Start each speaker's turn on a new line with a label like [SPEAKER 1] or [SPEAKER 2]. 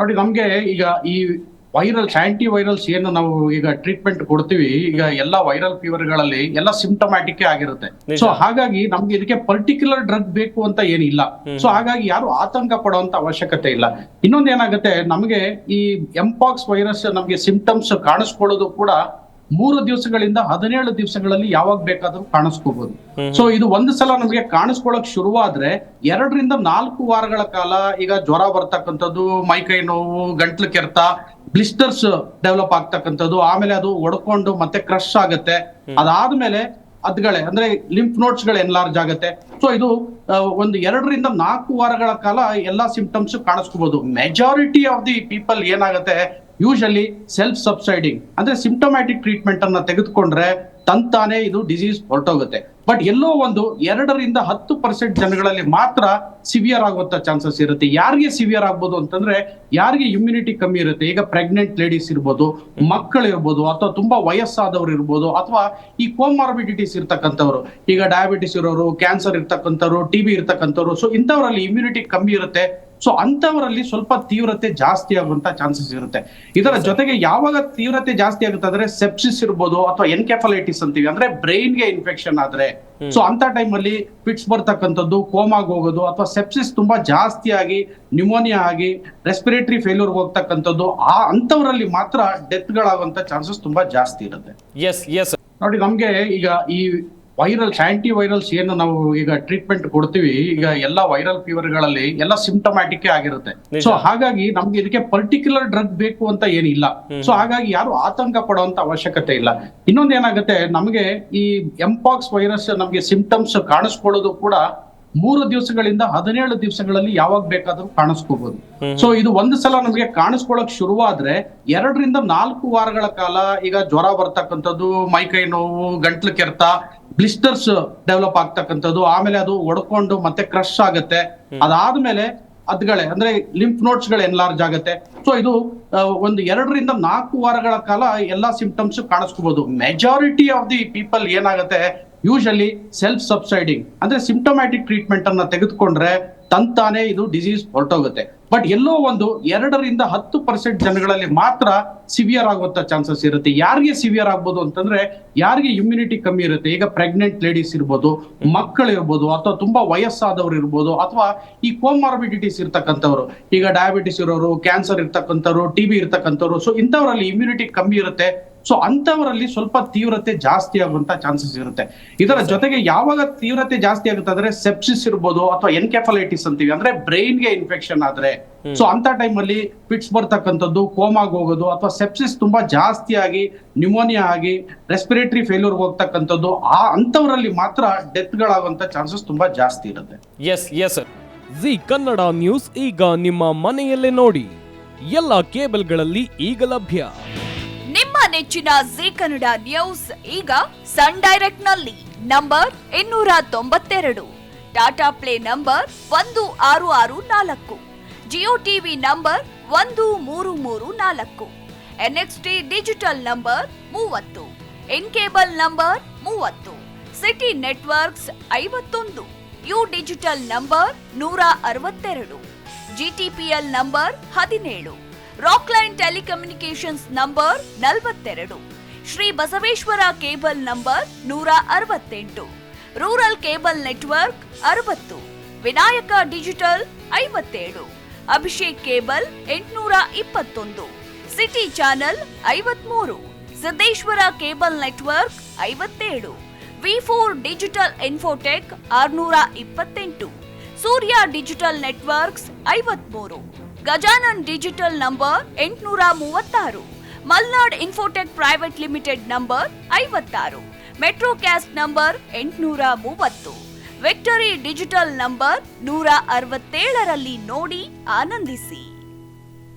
[SPEAKER 1] ನೋಡಿ ನಮ್ಗೆ ಈಗ ಈ ವೈರಲ್ಸ್ ಆಂಟಿ ವೈರಲ್ಸ್ ಏನು ನಾವು ಈಗ ಟ್ರೀಟ್ಮೆಂಟ್ ಕೊಡ್ತೀವಿ, ಈಗ ಎಲ್ಲ ವೈರಲ್ ಫೀವರ್ಗಳಲ್ಲಿ ಎಲ್ಲ ಸಿಂಪ್ಟಮ್ಯಾಟಿಕ್ ಆಗಿರುತ್ತೆ. ಸೊ ಹಾಗಾಗಿ ನಮ್ಗೆ ಇದಕ್ಕೆ ಪರ್ಟಿಕ್ಯುಲರ್ ಡ್ರಗ್ ಬೇಕು ಅಂತ ಏನಿಲ್ಲ. ಸೊ ಹಾಗಾಗಿ ಯಾರು ಆತಂಕ ಪಡುವಂತ ಅವಶ್ಯಕತೆ ಇಲ್ಲ. ಇನ್ನೊಂದು ಏನಾಗುತ್ತೆ, ನಮಗೆ ಈ ಎಂಪಾಕ್ಸ್ ವೈರಸ್ ನಮ್ಗೆ ಸಿಂಪ್ಟಮ್ಸ್ ಕಾಣಿಸ್ಕೊಳ್ಳೋದು ಕೂಡ 3 ದಿವಸಗಳಿಂದ 17 ದಿವಸಗಳಲ್ಲಿ ಯಾವಾಗ ಬೇಕಾದ್ರೂ ಕಾಣಿಸ್ಕೋಬಹುದು. ಸೊ ಇದು ಒಂದು ಸಲ ನಮಗೆ ಕಾಣಿಸ್ಕೊಳಕ್ ಶುರುವಾದ್ರೆ 2 ರಿಂದ 4 ವಾರಗಳ ಕಾಲ ಈಗ ಜ್ವರ ಬರ್ತಕ್ಕಂಥದ್ದು, ಮೈಕೈ ನೋವು, ಗಂಟ್ಲು ಕೆರೆತ, ಬ್ಲಿಸ್ಟರ್ಸ್ ಡೆವಲಪ್ ಆಗ್ತಕ್ಕಂಥದ್ದು, ಆಮೇಲೆ ಅದು ಒಡ್ಕೊಂಡು ಮತ್ತೆ ಕ್ರಶ್ ಆಗುತ್ತೆ. ಅದಾದ್ಮೇಲೆ ಅದ್ಗಳೇ ಅಂದ್ರೆ ಲಿಂಫ್ ನೋಟ್ಸ್ ಗಳು ಎನ್ಲಾರ್ಜ್ ಆಗುತ್ತೆ. ಸೊ ಇದು ಒಂದು 2 ರಿಂದ 4 ವಾರಗಳ ಕಾಲ ಎಲ್ಲಾ ಸಿಂಪ್ಟಮ್ಸ್ ಕಾಣಿಸ್ಕೋಬಹುದು. ಮೆಜಾರಿಟಿ ಆಫ್ ದಿ ಪೀಪಲ್ ಏನಾಗುತ್ತೆ, ಯೂಶಲಿ ಸೆಲ್ಫ್ ಸಬ್ಸೈಡಿಂಗ್ ಅಂದ್ರೆ ಸಿಂಪ್ಟಮ್ಯಾಟಿಕ್ ಟ್ರೀಟ್ಮೆಂಟ್ ಅನ್ನ ತೆಗೆದುಕೊಂಡ್ರೆ ತಂತಾನೆ ಇದು ಡಿಸೀಸ್ ಹೊರಟೋಗುತ್ತೆ. ಬಟ್ ಎಲ್ಲೋ ಒಂದು 2 ರಿಂದ 10% ಜನಗಳಲ್ಲಿ ಮಾತ್ರ ಸಿವಿಯರ್ ಆಗುವಂತ ಚಾನ್ಸಸ್ ಇರುತ್ತೆ. ಯಾರಿಗೆ ಸಿವಿಯರ್ ಆಗ್ಬೋದು ಅಂತಂದ್ರೆ, ಯಾರಿಗೆ ಇಮ್ಯುನಿಟಿ ಕಮ್ಮಿ ಇರುತ್ತೆ, ಈಗ ಪ್ರೆಗ್ನೆಂಟ್ ಲೇಡೀಸ್ ಇರ್ಬೋದು, ಮಕ್ಕಳು ಇರ್ಬೋದು, ಅಥವಾ ತುಂಬಾ ವಯಸ್ಸಾದವ್ರು ಇರ್ಬೋದು, ಅಥವಾ ಈ ಕೋಮಾರ್ಬಿಡಿಟೀಸ್ ಇರ್ತಕ್ಕಂಥವ್ರು, ಈಗ ಡಯಾಬಿಟಿಸ್ ಇರೋರು, ಕ್ಯಾನ್ಸರ್ ಇರ್ತಕ್ಕಂಥವ್ರು, ಟಿಬಿ ಇರ್ತಕ್ಕಂಥವ್ರು. ಸೊ ಇಂಥವರಲ್ಲಿ ಇಮ್ಯುನಿಟಿ ಕಮ್ಮಿ ಇರುತ್ತೆ. ಸೊ ಅಂತವರಲ್ಲಿ ಸ್ವಲ್ಪ ತೀವ್ರತೆ ಜಾಸ್ತಿ ಆಗುವಂತ ಚಾನ್ಸಸ್ ಇರುತ್ತೆ. ಇದರ ಜೊತೆಗೆ ಯಾವಾಗ ತೀವ್ರತೆ ಜಾಸ್ತಿ ಆಗುತ್ತೆ ಅಂದ್ರೆ ಸೆಪ್ಸಿಸ್ ಇರ್ಬೋದು, ಅಥವಾ ಎನ್ಕೆಫಲೈಟಿಸ್ ಅಂತೀವಿ, ಅಂದ್ರೆ ಬ್ರೈನ್ ಗೆ ಇನ್ಫೆಕ್ಷನ್ ಆದ್ರೆ. ಸೊ ಅಂತ ಟೈಮ್ ಅಲ್ಲಿ ಫಿಟ್ಸ್ ಬರ್ತಕ್ಕಂಥದ್ದು, ಕೋಮಾಗ್ ಹೋಗೋದು, ಅಥವಾ ಸೆಪ್ಸಿಸ್ ತುಂಬಾ ಜಾಸ್ತಿ ಆಗಿ ನ್ಯೂಮೋನಿಯಾ ಆಗಿ ರೆಸ್ಪಿರೇಟರಿ ಫೇಲ್ಯೂರ್ ಹೋಗ್ತಕ್ಕಂಥದ್ದು, ಅಂತವರಲ್ಲಿ ಮಾತ್ರ ಡೆತ್ ಗಳಾಗುವಂತ ಚಾನ್ಸಸ್ ತುಂಬಾ ಜಾಸ್ತಿ ಇರುತ್ತೆ. ನೋಡಿ ನಮ್ಗೆ ಈಗ ಈ ವೈರಲ್ಸ್ ಆಂಟಿ ವೈರಲ್ಸ್ ಏನು ನಾವು ಈಗ ಟ್ರೀಟ್ಮೆಂಟ್ ಕೊಡ್ತೀವಿ, ಈಗ ಎಲ್ಲ ವೈರಲ್ ಫೀವರ್ಗಳಲ್ಲಿ ಎಲ್ಲ ಸಿಂಪ್ಟಮ್ಯಾಟಿಕ್ ಆಗಿರುತ್ತೆ. ಸೊ ಹಾಗಾಗಿ ನಮ್ಗೆ ಇದಕ್ಕೆ ಪರ್ಟಿಕ್ಯುಲರ್ ಡ್ರಗ್ ಬೇಕು ಅಂತ ಏನಿಲ್ಲ. ಸೊ ಹಾಗಾಗಿ ಯಾರು ಆತಂಕ ಪಡುವಂತ ಅವಶ್ಯಕತೆ ಇಲ್ಲ. ಇನ್ನೊಂದು ಏನಾಗುತ್ತೆ, ನಮಗೆ ಈ ಎಂಪಾಕ್ಸ್ ವೈರಸ್ ನಮ್ಗೆ ಸಿಂಪ್ಟಮ್ಸ್ ಕಾಣಿಸ್ಕೊಳ್ಳೋದು ಕೂಡ 3 ದಿವಸಗಳಿಂದ 17 ದಿವಸಗಳಲ್ಲಿ ಯಾವಾಗ ಬೇಕಾದ್ರೂ ಕಾಣಿಸ್ಕೋಬಹುದು. ಸೊ ಇದು ಒಂದು ಸಲ ನಮಗೆ ಕಾಣಿಸ್ಕೊಳಕ್ ಶುರುವಾದ್ರೆ 2 ರಿಂದ 4 ವಾರಗಳ ಕಾಲ ಈಗ ಜ್ವರ ಬರ್ತಕ್ಕಂಥದ್ದು, ಮೈಕೈ ನೋವು, ಗಂಟ್ಲು ಕೆರೆತ, ಬ್ಲಿಸ್ಟರ್ಸ್ ಡೆವಲಪ್ ಆಗ್ತಕ್ಕಂಥದ್ದು, ಆಮೇಲೆ ಅದು ಒಡ್ಕೊಂಡು ಮತ್ತೆ ಕ್ರಶ್ ಆಗುತ್ತೆ. ಅದಾದ್ಮೇಲೆ ಅದ್ಗಳೇ ಅಂದ್ರೆ ಲಿಂಫ್ ನೋಟ್ಸ್ ಗಳು ಎನ್ಲಾರ್ಜ್ ಆಗುತ್ತೆ. ಸೊ ಇದು ಒಂದು 2 ರಿಂದ 4 ವಾರಗಳ ಕಾಲ ಎಲ್ಲಾ ಸಿಂಪ್ಟಮ್ಸ್ ಕಾಣಿಸ್ಕೋಬಹುದು. ಮೆಜಾರಿಟಿ ಆಫ್ ದಿ ಪೀಪಲ್ ಏನಾಗುತ್ತೆ, ಯೂಶಲಿ ಸೆಲ್ಫ್ ಸಬ್ಸೈಡಿಂಗ್ ಅಂದ್ರೆ ಸಿಂಪ್ಟಮ್ಯಾಟಿಕ್ ಟ್ರೀಟ್ಮೆಂಟ್ ಅನ್ನ ತೆಗೆದುಕೊಂಡ್ರೆ ತಂತಾನೆ ಇದು ಡಿಸೀಸ್ ಹೊರಟೋಗುತ್ತೆ. ಬಟ್ ಎಲ್ಲೋ ಒಂದು 2 ರಿಂದ 10% ಜನಗಳಲ್ಲಿ ಮಾತ್ರ ಸಿವಿಯರ್ ಆಗುವಂತ ಚಾನ್ಸಸ್ ಇರುತ್ತೆ. ಯಾರಿಗೆ ಸಿವಿಯರ್ ಆಗ್ಬೋದು ಅಂತಂದ್ರೆ, ಯಾರಿಗೆ ಇಮ್ಯುನಿಟಿ ಕಮ್ಮಿ ಇರುತ್ತೆ, ಈಗ ಪ್ರೆಗ್ನೆಂಟ್ ಲೇಡೀಸ್ ಇರ್ಬೋದು, ಮಕ್ಕಳು ಇರ್ಬೋದು, ಅಥವಾ ತುಂಬಾ ವಯಸ್ಸಾದವ್ರು ಇರ್ಬೋದು, ಅಥವಾ ಈ ಕೋಮಾರ್ಬಿಡಿಟೀಸ್ ಇರ್ತಕ್ಕಂಥವ್ರು, ಈಗ ಡಯಾಬಿಟಿಸ್ ಇರೋರು, ಕ್ಯಾನ್ಸರ್ ಇರ್ತಕ್ಕಂಥವ್ರು, ಟಿಬಿ ಇರ್ತಕ್ಕಂಥವ್ರು. ಸೊ ಇಂಥವರಲ್ಲಿ ಇಮ್ಯುನಿಟಿ ಕಮ್ಮಿ ಇರುತ್ತೆ. ಸೊ ಅಂತವರಲ್ಲಿ ಸ್ವಲ್ಪ ತೀವ್ರತೆ ಜಾಸ್ತಿ ಆಗುವಂತ ಚಾನ್ಸಸ್ ಇರುತ್ತೆ. ಇದರ ಜೊತೆಗೆ ಯಾವಾಗ ತೀವ್ರತೆ ಜಾಸ್ತಿ ಆಗುತ್ತೆ ಅಂದ್ರೆ ಸೆಪ್ಸಿಸ್ ಇರ್ಬೋದು, ಅಥವಾ ಎನ್ಕೆಫಲೈಟಿಸ್ ಅಂತೀವಿ, ಅಂದ್ರೆ ಬ್ರೈನ್ ಗೆ ಇನ್ಫೆಕ್ಷನ್ ಆದ್ರೆ. ಸೊ ಅಂತ ಟೈಮ್ ಅಲ್ಲಿ ಫಿಟ್ಸ್ ಬರ್ತಕ್ಕಂಥದ್ದು, ಕೋಮಾಗ್ ಹೋಗೋದು, ಅಥವಾ ಸೆಪ್ಸಿಸ್ ತುಂಬಾ ಜಾಸ್ತಿ ಆಗಿ ನ್ಯೂಮೋನಿಯಾ ಆಗಿ ರೆಸ್ಪಿರೇಟರಿ ಫೇಲ್ಯೂರ್ ಹೋಗ್ತಕ್ಕಂಥದ್ದು, ಅಂತವರಲ್ಲಿ ಮಾತ್ರ ಡೆತ್ ಗಳಾಗುವಂತ ಚಾನ್ಸಸ್ ತುಂಬಾ ಜಾಸ್ತಿ ಇರುತ್ತೆ.
[SPEAKER 2] ಜಿ ಕನ್ನಡ ನ್ಯೂಸ್ ಈಗ ನಿಮ್ಮ ಮನೆಯಲ್ಲೇ ನೋಡಿ. ಎಲ್ಲ ಕೇಬಲ್ಗಳಲ್ಲಿ ಈಗ ಲಭ್ಯ.
[SPEAKER 3] ನಿಮ್ಮ ನೆಚ್ಚಿನ ಜಿ ಕನ್ನಡ ನ್ಯೂಸ್ ಈಗ ಸನ್ ಡೈರೆಕ್ಟ್ ನಲ್ಲಿ number 292, Tata Play number 1664, Jio TV number 1334, NXT digital number 30, N cable number 30, city networks 51, U digital number 162, GTPL number 17, Rockline telecommunications number 42, Shri Basaveshwara cable number 168, rural cable network 60, Vinayaka digital 57, Abhishek cable 821, city channel 53, Siddeshwara cable network 57, ವಿ4 digital infotech 628, Surya digital networks 53, Gajanan digital number 836, Malnad infotech private limited number 56, metrocast number 830, victory digital number 167ರಲ್ಲಿ ನೋಡಿ ಆನಂದಿಸಿ.